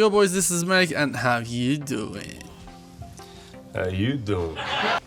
Yo boys, this is Meric and how you doing? How you doing?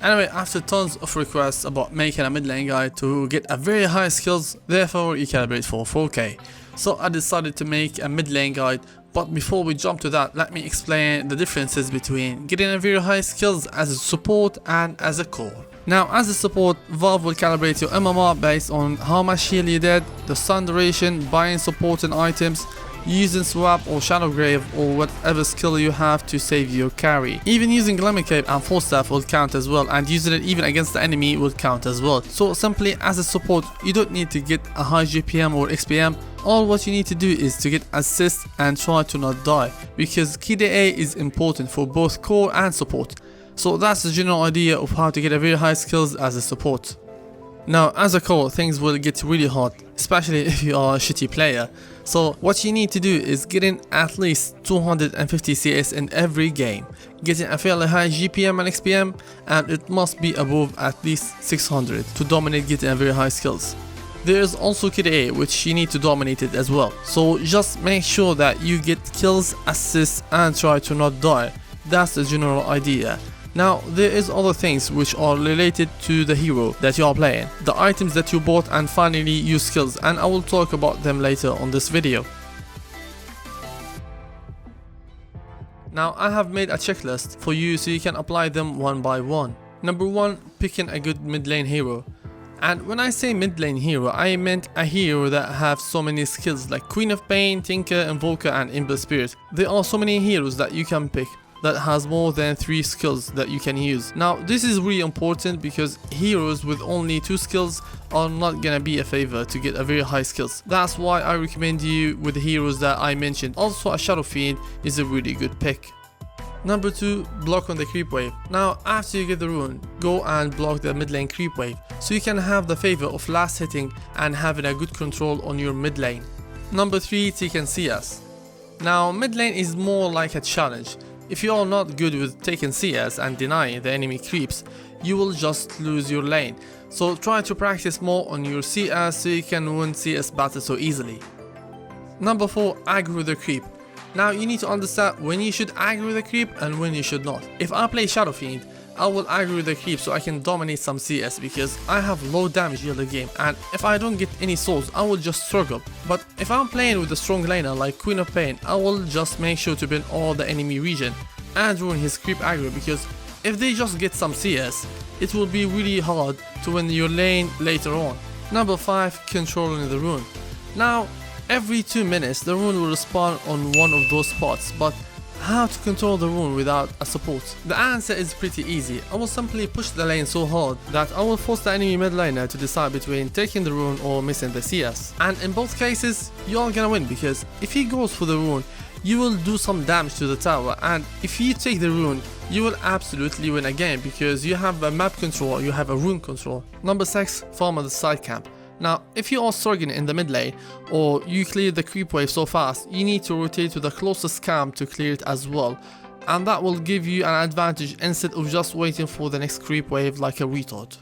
Anyway, after tons of requests about making a mid lane guide to get a very high skills, therefore you calibrate for 4K. So I decided to make a mid lane guide, but before we jump to that, let me explain the differences between getting a very high skills as a support and as a core. Now as a support, Valve will calibrate your MMR based on how much heal you did, the stun duration, buying supporting items, using swap or shadow grave or whatever skill you have to save your carry. Even using glimmer cape and force staff will count as well, and using it even against the enemy will count as well. So simply as a support, you don't need to get a high GPM or XPM. All what you need to do is to get assist and try to not die, because KDA is important for both core and support. So that's the general idea of how to get a very high skills as a support. Now as a core, things will get really hard, especially if you are a shitty player. So what you need to do is getting at least 250 CS in every game, getting a fairly high GPM and XPM, and it must be above at least 600 to dominate getting a very high skills. There is also KDA, which you need to dominate it as well. So just make sure that you get kills, assists, and try to not die. That's the general idea. Now there is other things which are related to the hero that you are playing, the items that you bought, and finally your skills, and I will talk about them later on this video. Now I have made a checklist for you so you can apply them one by one. Number 1, picking a good mid lane hero. And when I say mid lane hero, I meant a hero that have so many skills like Queen of Pain, Tinker, Invoker, and Imber Spirit. There are so many heroes that you can pick that has more than 3 skills that you can use. Now this is really important because heroes with only 2 skills are not gonna be a favor to get a very high skills. That's why I recommend you with the heroes that I mentioned. Also a Shadow Fiend is a really good pick. Number 2, block on the creep wave. Now after you get the rune, go and block the mid lane creep wave so you can have the favor of last hitting and having a good control on your mid lane. Number 3, taking CS. Now mid lane is more like a challenge. If you are not good with taking CS and denying the enemy creeps, you will just lose your lane. So try to practice more on your CS so you can win CS battles so easily. Number 4, aggro the creep. Now you need to understand when you should aggro the creep and when you should not. If I play Shadow Fiend, I will aggro the creep so I can dominate some CS because I have low damage early game, and if I don't get any souls I will just struggle. But if I'm playing with a strong laner like Queen of Pain, I will just make sure to bin all the enemy region and ruin his creep aggro, because if they just get some CS, it will be really hard to win your lane later on. Number 5, controlling the rune. Now every 2 minutes the rune will respawn on one of those spots, but how to control the rune without a support? The answer is pretty easy. I will simply push the lane so hard that I will force the enemy mid laner to decide between taking the rune or missing the CS. And in both cases, you are gonna win, because if he goes for the rune, you will do some damage to the tower, and if you take the rune, you will absolutely win again because you have a map control, you have a rune control. Number 6, farm at the side camp. Now if you are struggling in the mid lane or you clear the creep wave so fast, you need to rotate to the closest camp to clear it as well, and that will give you an advantage instead of just waiting for the next creep wave like a retard.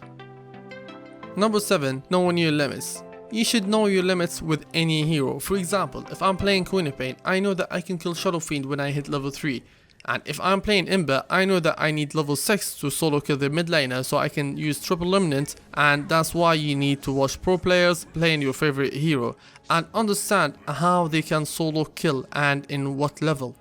Number 7, knowing your limits. You should know your limits with any hero. For example, if I'm playing Queen of Pain, I know that I can kill Shadow Fiend when I hit level 3. And if I'm playing Imber, I know that I need level 6 to solo kill the mid laner so I can use triple luminant, and that's why you need to watch pro players playing your favorite hero and understand how they can solo kill and in what level.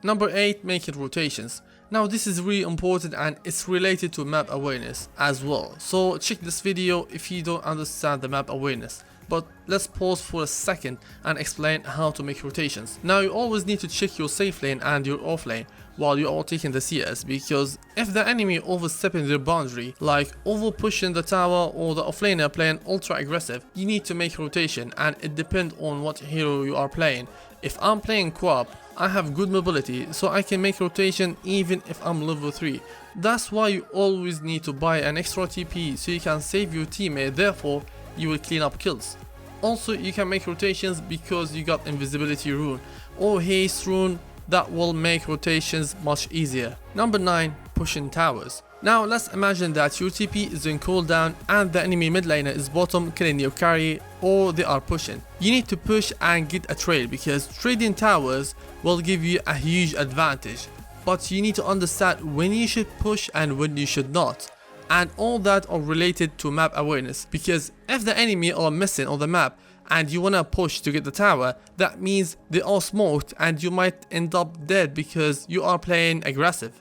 Number 8, making rotations. Now this is really important and it's related to map awareness as well. So check this video if you don't understand the map awareness. But let's pause for a second and explain how to make rotations. Now you always need to check your safe lane and your off lane while you are taking the CS, because if the enemy overstepping their boundary, like over pushing the tower or the offlaner playing ultra aggressive, you need to make rotation, and it depends on what hero you are playing. If I'm playing Quap, I have good mobility so I can make rotation even if I'm level 3. That's why you always need to buy an extra TP so you can save your teammate, therefore you will clean up kills. Also you can make rotations because you got invisibility rune or haste rune that will make rotations much easier. Number 9, pushing towers. Now let's imagine that your TP is in cooldown and the enemy mid laner is bottom killing your carry, or they are pushing. You need to push and get a trade because trading towers will give you a huge advantage. But you need to understand when you should push and when you should not. And all that are related to map awareness, because if the enemy are missing on the map and you wanna push to get the tower, that means they are smoked and you might end up dead because you are playing aggressive.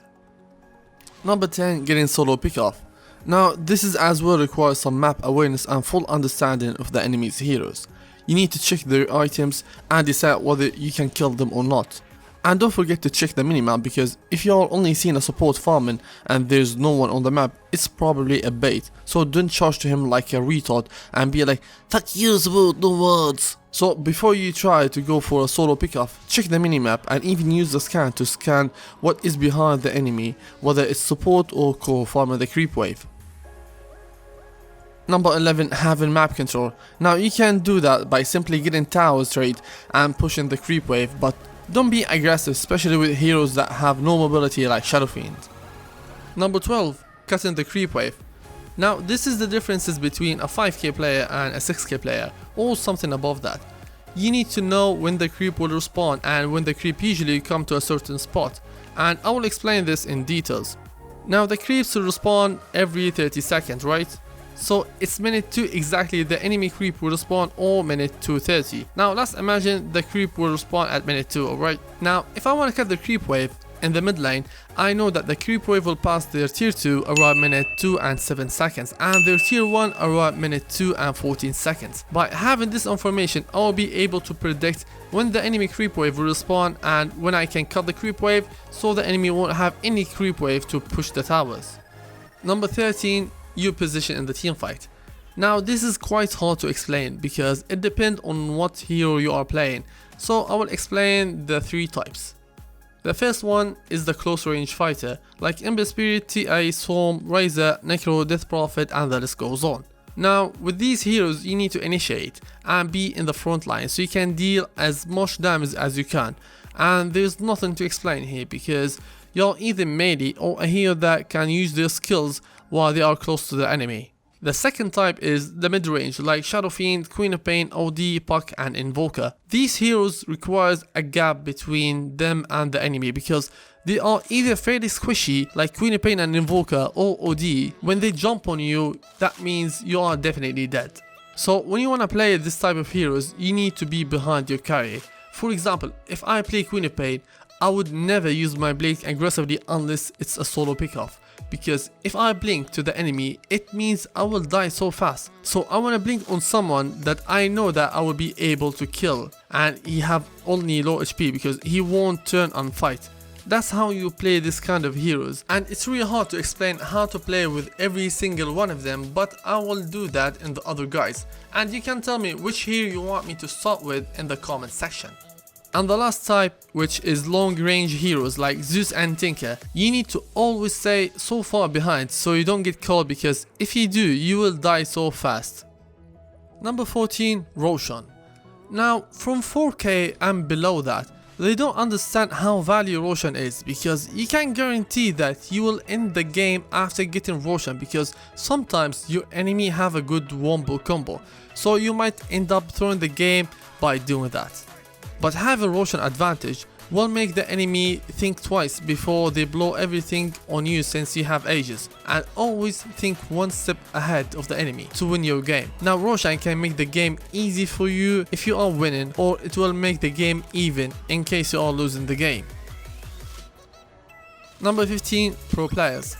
Number 10, getting solo pick off. Now this is as well requires some map awareness and full understanding of the enemy's heroes. You need to check their items and decide whether you can kill them or not. And don't forget to check the minimap, because if you are only seeing a support farming and there's no one on the map, it's probably a bait. So don't charge to him like a retard and be like, fuck you support, no words. So before you try to go for a solo pickoff, check the minimap and even use the scan to scan what is behind the enemy, whether it's support or core farming the creep wave. Number 11, having map control. Now you can do that by simply getting towers trade and pushing the creep wave, but don't be aggressive, especially with heroes that have no mobility like Shadow Fiend. Number 12, cutting the creep wave. Now this is the differences between a 5k player and a 6k player, or something above that. You need to know when the creep will respawn and when the creep usually come to a certain spot, and I will explain this in details. Now the creeps will respawn every 30 seconds, right? So it's minute 2 exactly the enemy creep will respawn, or minute 2:30. Now let's imagine the creep will respawn at minute 2, alright? Now if I want to cut the creep wave in the mid lane, I know that the creep wave will pass their tier 2 around minute 2 and 7 seconds and their tier 1 around minute 2 and 14 seconds. By having this information, I will be able to predict when the enemy creep wave will respawn and when I can cut the creep wave so the enemy won't have any creep wave to push the towers. Number 13, your position in the team fight. Now this is quite hard to explain because it depends on what hero you are playing, so I will explain the 3 types. The first one is the close range fighter, like Ember Spirit, TA, Swarm, Razor, Necro, Death Prophet, and the list goes on. Now with these heroes you need to initiate and be in the front line so you can deal as much damage as you can, and there's nothing to explain here because you're either melee or a hero that can use their skills while they are close to the enemy. The second type is the mid-range, like Shadow Fiend, Queen of Pain, OD, Puck, and Invoker. These heroes requires a gap between them and the enemy because they are either fairly squishy, like Queen of Pain and Invoker, or OD. When they jump on you, that means you are definitely dead. So when you want to play this type of heroes, you need to be behind your carry. For example, if I play Queen of Pain, I would never use my blink aggressively unless it's a solo pickoff, because if I blink to the enemy, it means I will die so fast. So I want to blink on someone that I know that I will be able to kill and he have only low HP because he won't turn and fight. That's how you play this kind of heroes, and it's really hard to explain how to play with every single one of them, but I will do that in the other guides, and you can tell me which hero you want me to start with in the comment section. And the last type, which is long range heroes like Zeus and Tinker, you need to always stay so far behind so you don't get caught, because if you do, you will die so fast. Number 14, Roshan. Now from 4k and below that, they don't understand how value Roshan is, because you can guarantee that you will end the game after getting Roshan, because sometimes your enemy have a good wombo combo, so you might end up throwing the game by doing that. But having Roshan advantage will make the enemy think twice before they blow everything on you, since you have ages, and always think one step ahead of the enemy to win your game. Now Roshan can make the game easy for you if you are winning, or it will make the game even in case you are losing the game. Number 15, pro players.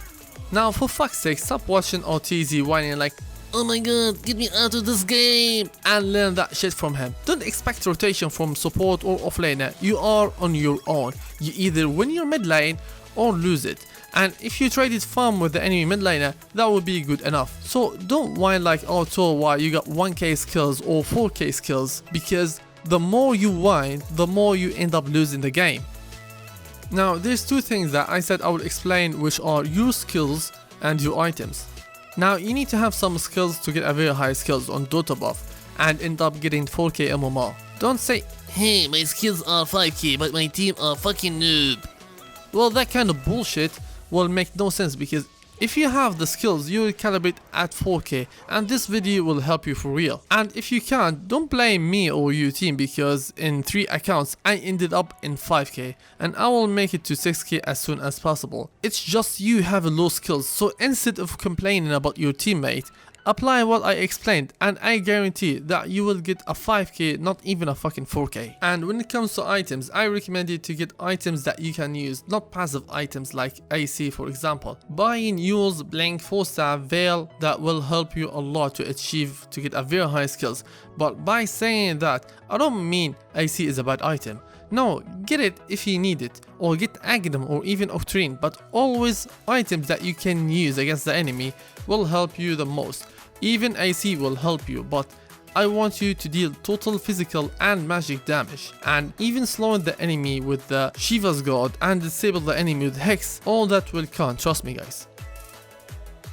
Now for fuck's sake, stop watching OTZ whining like, oh my god, get me out of this game, and learn that shit from him. Don't expect rotation from support or offlaner. You are on your own. You either win your mid lane or lose it. And if you traded farm with the enemy mid laner, that would be good enough. So don't whine like auto while you got 1k skills or 4k skills, because the more you whine, the more you end up losing the game. Now there's 2 things that I said I will explain, which are your skills and your items. Now you need to have some skills to get a very high skills on Dota buff and end up getting 4k MMR. Don't say, hey, my skills are 5k but my team are fucking noob. Well, that kind of bullshit will make no sense, because If you have the skills, you will calibrate at 4K, and this video will help you for real. And if you can't, don't blame me or your team, because in 3 accounts I ended up in 5K, and I will make it to 6K as soon as possible. It's just you have low skills, so instead of complaining about your teammate, apply what I explained, and I guarantee that you will get a 5K, not even a fucking 4K. And when it comes to items, I recommend you to get items that you can use, not passive items like AC for example. Buying Yule's Blink 4 staff Veil, that will help you a lot to get a very high skills. But by saying that, I don't mean AC is a bad item. No, get it if you need it, or get Aghanim or even Octarine, but always items that you can use against the enemy will help you the most. Even AC will help you, but I want you to deal total physical and magic damage, and even slowing the enemy with the Shiva's God and disable the enemy with Hex, all that will count, trust me guys.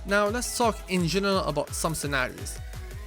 Now let's talk in general about some scenarios.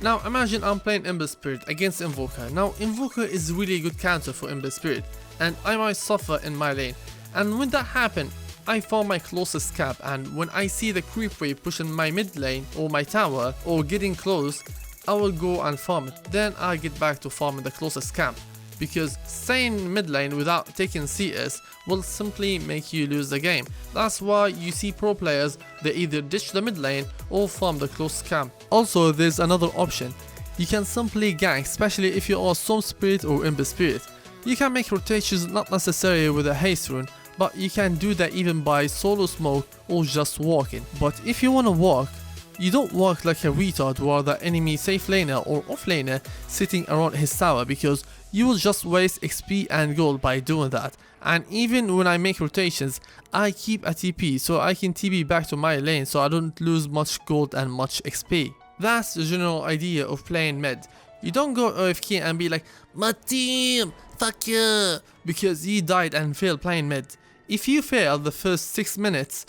Now imagine I'm playing Ember Spirit against Invoker. Now Invoker is really good counter for Ember Spirit, and I might suffer in my lane. And when that happens, I farm my closest cap, and when I see the creep wave pushing my mid lane or my tower or getting close, I will go and farm it. Then I get back to farming the closest camp, because staying mid lane without taking CS will simply make you lose the game. That's why you see pro players, they either ditch the mid lane or farm the closest camp. Also, there's another option. You can simply gank, especially if you are Storm Spirit or Ember Spirit. You can make rotations not necessarily with a haste rune, but you can do that even by solo smoke or just walking. But if you wanna walk, you don't walk like a retard while the enemy safe laner or off laner sitting around his tower, because you will just waste XP and gold by doing that. And even when I make rotations, I keep a TP so I can TP back to my lane so I don't lose much gold and much XP. That's the general idea of playing mid. You don't go AFK and be like, my team, fuck you, because you died and failed playing mid. If you fail the first 6 minutes,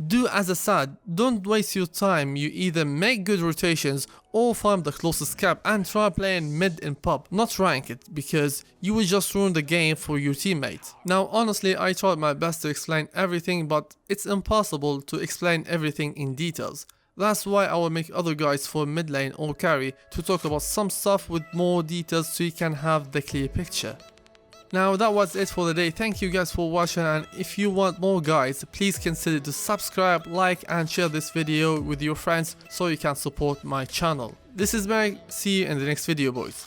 do as a sad, don't waste your time. You either make good rotations or farm the closest cap and try playing mid in pub, not rank it, because you will just ruin the game for your teammate. Now honestly, I tried my best to explain everything, but it's impossible to explain everything in details. That's why I will make other guides for mid lane or carry to talk about some stuff with more details so you can have the clear picture. Now that was it for the day. Thank you guys for watching, and if you want more guides, please consider to subscribe, like and share this video with your friends so you can support my channel. This is Meric, see you in the next video boys.